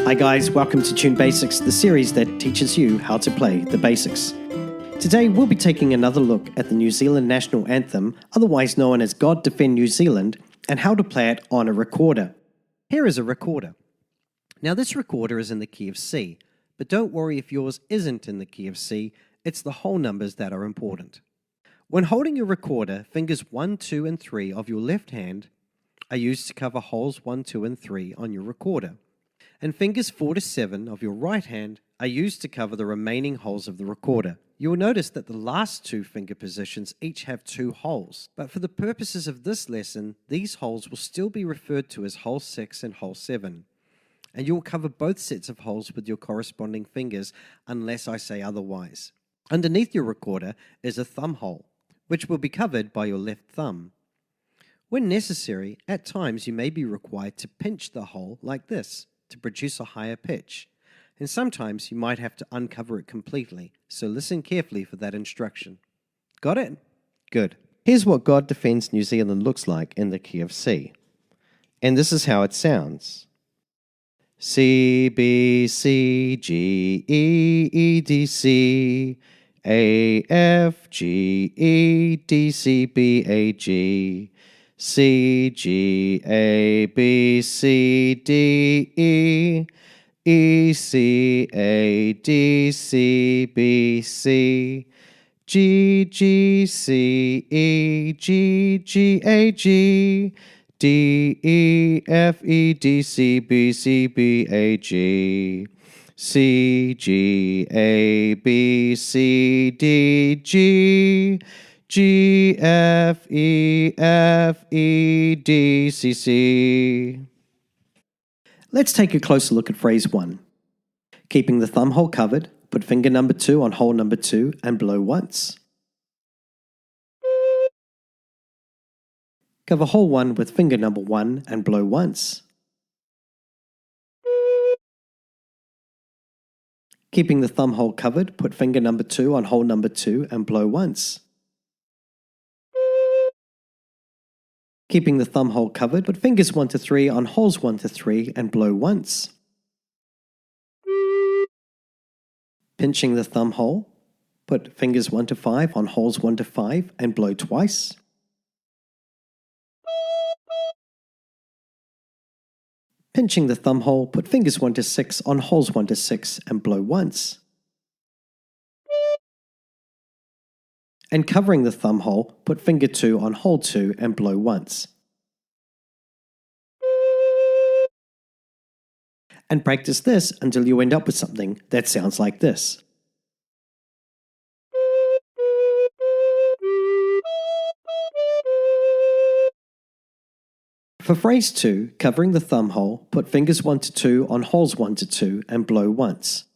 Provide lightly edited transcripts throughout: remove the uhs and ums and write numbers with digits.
Hi guys, welcome to Tune Basics, the series that teaches you how to play the basics. Today we'll be taking another look at the New Zealand National Anthem, otherwise known as God Defend New Zealand, and how to play it on a recorder. Here is a recorder. Now this recorder is in the key of C, but don't worry if yours isn't in the key of C, it's the whole numbers that are important. When holding your recorder, fingers 1, 2, and 3 of your left hand are used to cover holes 1, 2, and 3 on your recorder, and fingers 4 to 7 of your right hand are used to cover the remaining holes of the recorder. You will notice that the last two finger positions each have 2 holes, but for the purposes of this lesson, these holes will still be referred to as hole 6 and hole 7, and you will cover both sets of holes with your corresponding fingers unless I say otherwise. Underneath your recorder is a thumb hole, which will be covered by your left thumb. When necessary, at times you may be required to pinch the hole like this to produce a higher pitch, and sometimes you might have to uncover it completely, so listen carefully for that instruction. Got it? Good. Here's what God Defends New Zealand looks like in the key of C, and this is how it sounds. C, B, C, G, E, E, D, C, A, F, G, E, D, C, B, A, G, C, G, A, B, C, D, E, E, C, A, D, C, B, C, G, G, C, E, G, G, A, G, D, E, F, E, D, C, B, C, B, A, G, C, G, A, B, C, D, G, G, F, E, F, E, D, C, C. Let's take a closer look at phrase 1. Keeping the thumb hole covered, put finger number 2 on hole number 2 and blow once. Cover hole 1 with finger number 1 and blow once. Keeping the thumb hole covered, put finger number 2 on hole number 2 and blow once. Keeping the thumb hole covered, put fingers 1 to 3 on holes 1 to 3 and blow once. Pinching the thumb hole, put fingers 1 to 5 on holes 1 to 5 and blow twice. Pinching the thumb hole, put fingers 1 to 6 on holes 1 to 6 and blow once. And covering the thumb hole, put finger 2 on hole 2 and blow once. And practice this until you end up with something that sounds like this. For phrase 2, covering the thumb hole, put fingers 1 to 2 on holes 1 to 2 and blow once.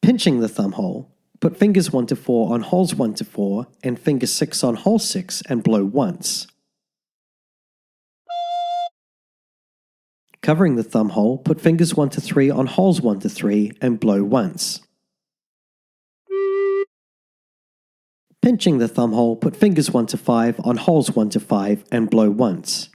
Pinching the thumb hole, put fingers 1 to 4 on holes 1 to 4 and finger 6 on hole 6 and blow once. Covering the thumb hole, put fingers 1 to 3 on holes 1 to 3 and blow once. Pinching the thumb hole, put fingers 1 to 5 on holes 1 to 5 and blow once.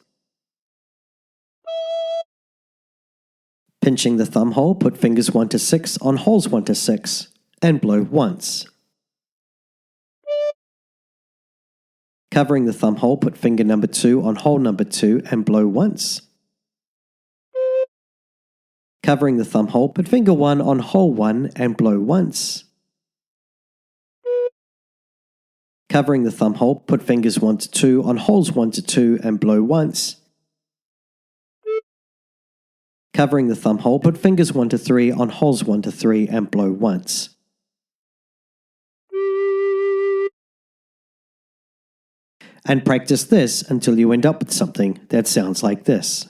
Pinching the thumb hole, put fingers 1 to 6 on holes 1 to 6 and blow once. Covering the thumb hole, put finger number 2 on hole number 2 and blow once. Covering the thumb hole, put finger 1 on hole 1 and blow once. Covering the thumb hole, put fingers 1 to 2 on holes 1 to 2 and blow once. Covering the thumb hole, put fingers 1 to 3 on holes 1 to 3 and blow once. And practice this until you end up with something that sounds like this.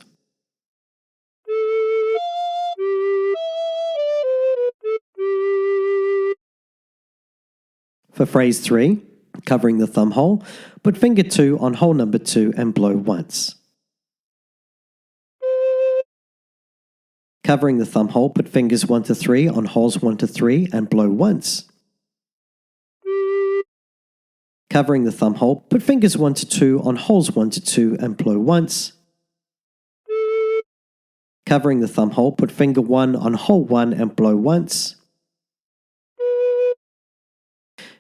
For phrase 3, covering the thumb hole, put finger 2 on hole number 2 and blow once. Covering the thumb hole, put fingers 1 to 3 on holes 1 to 3 and blow once. Covering the thumb hole, put fingers 1 to 2 on holes 1 to 2 and blow once. Covering the thumb hole, put finger 1 on hole 1 and blow once.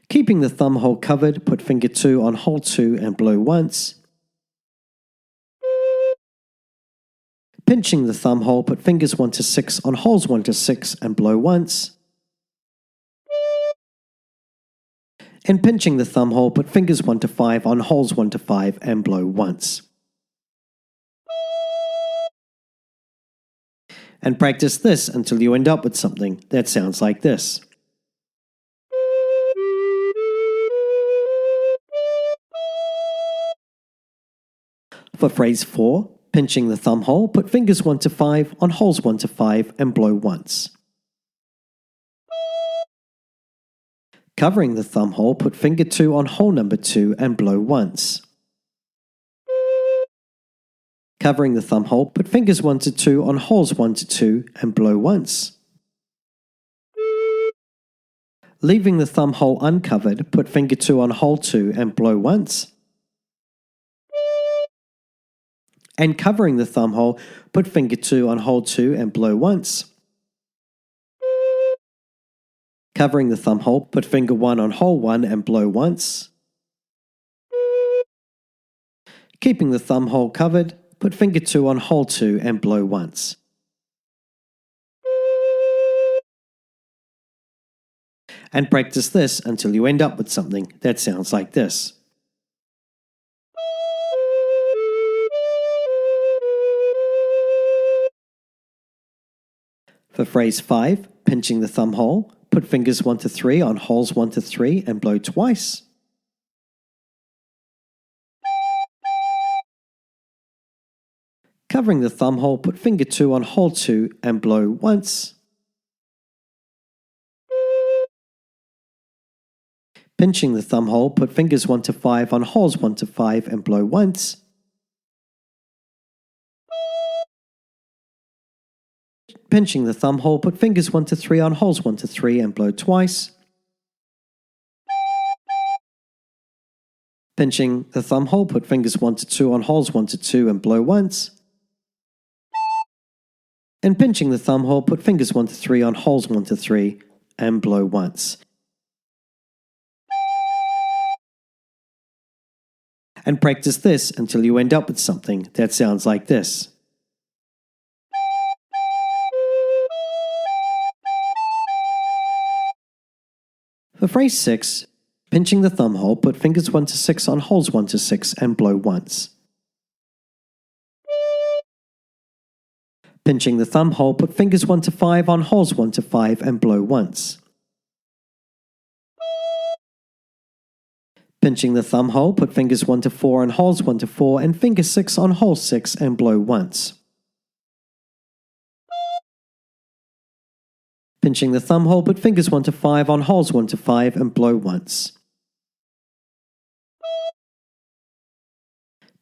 Keeping the thumb hole covered, put finger 2 on hole 2 and blow once. Pinching the thumb hole, put fingers 1 to 6 on holes 1 to 6 and blow once. And pinching the thumb hole, put fingers 1 to 5 on holes 1 to 5 and blow once. And practice this until you end up with something that sounds like this. For phrase 4, pinching the thumb hole, put fingers 1 to 5 on holes 1 to 5 and blow once. Covering the thumb hole, put finger 2 on hole number 2 and blow once. Covering the thumb hole, put fingers 1 to 2 on holes 1 to 2 and blow once. Leaving the thumb hole uncovered, put finger 2 on hole 2 and blow once. And covering the thumb hole, put finger 2 on hole 2 and blow once. Covering the thumb hole, put finger 1 on hole 1 and blow once. Keeping the thumb hole covered, put finger 2 on hole 2 and blow once. And practice this until you end up with something that sounds like this. For phrase 5, pinching the thumb hole, put fingers 1 to 3 on holes 1 to 3 and blow twice. Covering the thumb hole, put finger 2 on hole 2 and blow once. Pinching the thumb hole, put fingers 1 to 5 on holes 1 to 5 and blow once. Pinching the thumb hole, put fingers 1 to 3 on holes 1 to 3 and blow twice. Pinching the thumb hole, put fingers 1 to 2 on holes 1 to 2 and blow once. And pinching the thumb hole, put fingers 1 to 3 on holes 1 to 3 and blow once. And practice this until you end up with something that sounds like this. For phrase 6, pinching the thumb hole, put fingers 1 to 6 on holes 1 to 6 and blow once. Pinching the thumb hole, put fingers 1 to 5 on holes 1 to 5 and blow once. Pinching the thumb hole, put fingers 1 to 4 on holes 1 to 4 and finger 6 on hole 6 and blow once. Pinching the thumb hole, put fingers 1 to 5 on holes 1 to 5 and blow once.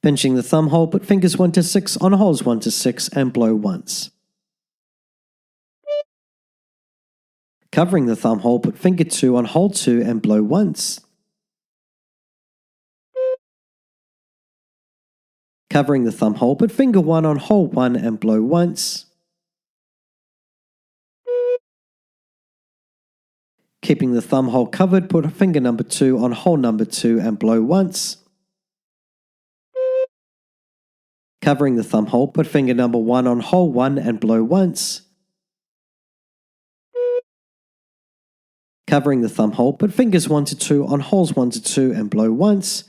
Pinching the thumb hole, put fingers 1 to 6 on holes 1 to 6 and blow once. Covering the thumb hole, put finger 2 on hole 2 and blow once. Covering the thumb hole, put finger 1 on hole 1 and blow once. Keeping the thumb hole covered, put finger number 2 on hole number 2 and blow once. Covering the thumb hole, put finger number 1 on hole 1 and blow once. Covering the thumb hole, put fingers 1 to 2 on holes 1 to 2 and blow once.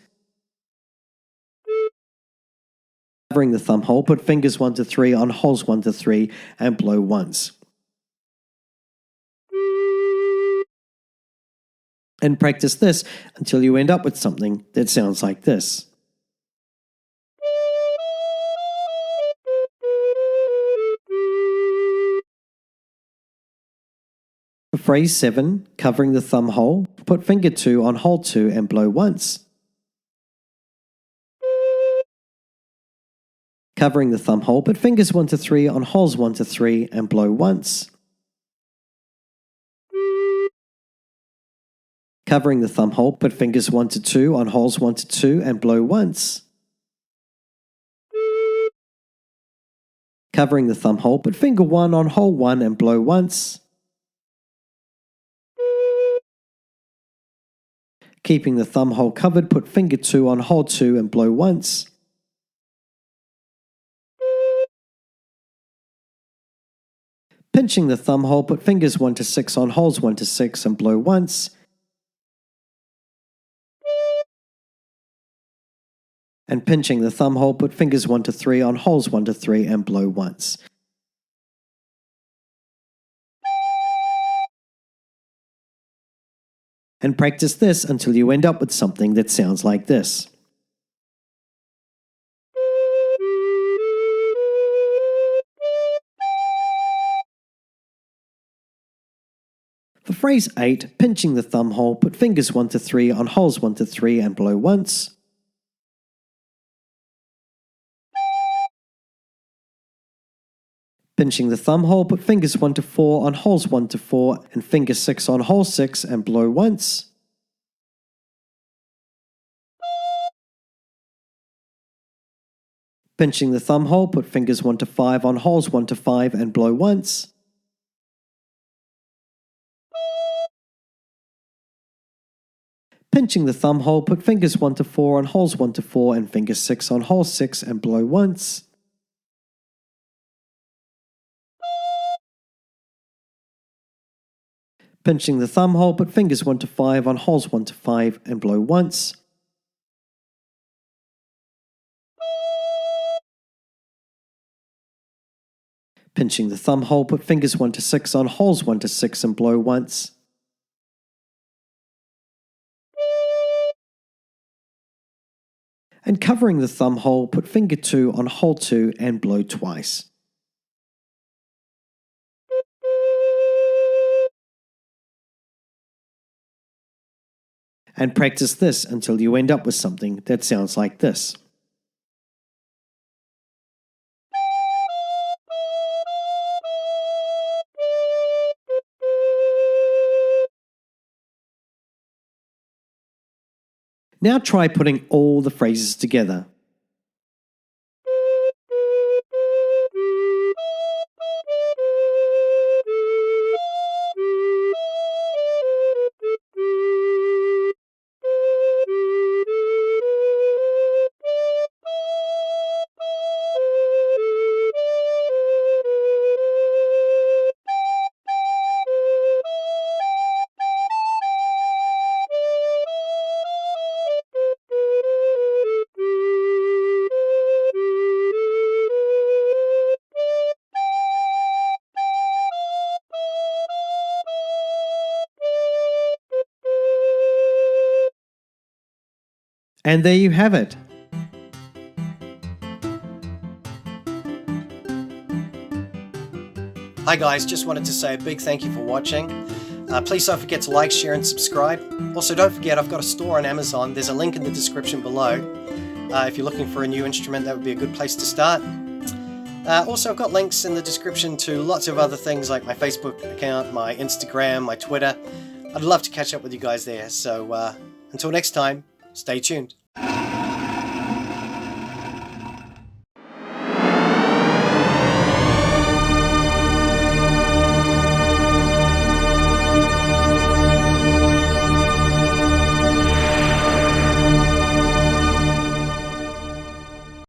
Covering the thumb hole, put fingers 1 to 3 on holes 1 to 3 and blow once. And practice this until you end up with something that sounds like this. For phrase 7, covering the thumb hole, put finger 2 on hole 2 and blow once. Covering the thumb hole, put fingers 1 to 3 on holes 1 to 3 and blow once. Covering the thumb hole, put fingers 1 to 2 on holes 1 to 2 and blow once. covering the thumb hole, put finger 1 on hole 1 and blow once. Keeping the thumb hole covered, put finger 2 on hole 2 and blow once. Pinching the thumb hole, put fingers 1 to 6 on holes 1 to 6 and blow once. And pinching the thumb hole, put fingers 1 to 3 on holes 1 to 3 and blow once. And practice this until you end up with something that sounds like this. For phrase 8, pinching the thumb hole, put fingers 1 to 3 on holes 1 to 3 and blow once. Pinching the thumb hole, put fingers 1 to 4 on holes 1 to 4 and finger 6 on hole 6 and blow once. Pinching the thumb hole, put fingers 1 to 5 on holes 1 to 5 and blow once. Pinching the thumb hole, put fingers 1 to 4 on holes 1 to 4 and finger 6 on hole 6 and blow once. Pinching the thumb hole, put fingers 1 to 5 on holes 1 to 5 and blow once. Pinching the thumb hole, put fingers 1 to 6 on holes 1 to 6 and blow once. And covering the thumb hole, put finger 2 on hole 2 and blow twice. And practice this until you end up with something that sounds like this. Now try putting all the phrases together. And there you have it. Hi guys, just wanted to say a big thank you for watching. Please don't forget to like, share and subscribe. Also don't forget I've got a store on Amazon. There's a link in the description below. If you're looking for a new instrument, that would be a good place to start. Also I've got links in the description to lots of other things like my Facebook account, my Instagram, my Twitter. I'd love to catch up with you guys there. So until next time, stay tuned.